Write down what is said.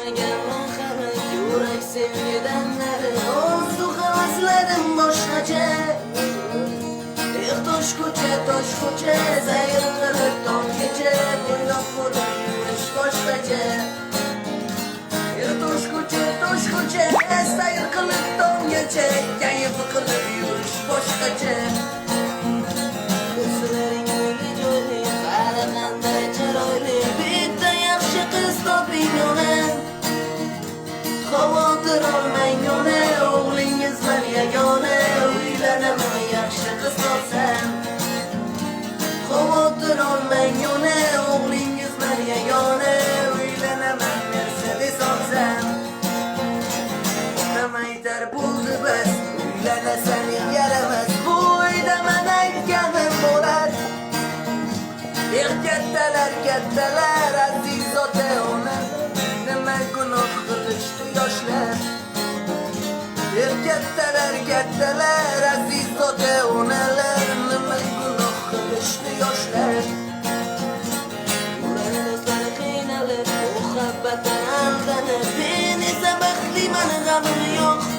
Yurak sevgiden nari Orzu havaslarım boşkaca Toş koça Zayır kılıp don gece Boylap boylap yürüyüş boşkaca Toş koça Zayır kılıp don gece Yayıp kılıp yürüyüş boşkaca Kızların gülü gülü Karaganda çaroylu Bitta yaxşı kız toping yonen Xavotir olmang ona O'g'lingiz men yagona Uylanaman yaxshi qiz topsam Xavotir olmang ona O'g'lingiz men yagona Uylanaman Mercedes olsam Onam aytar bo'ldi bas Uylanasan yaramas Bu uyda men aytganim bo'lar Kattalar aziz ota ona Nima gunoh qilishdi yoshlar Kattalar aziz ota onalar Nima gunoh qilishdi yoshlar Ular o'zlari qiynalib Muhabbatdan aldanib Men esa baxtliman g'amim yo'q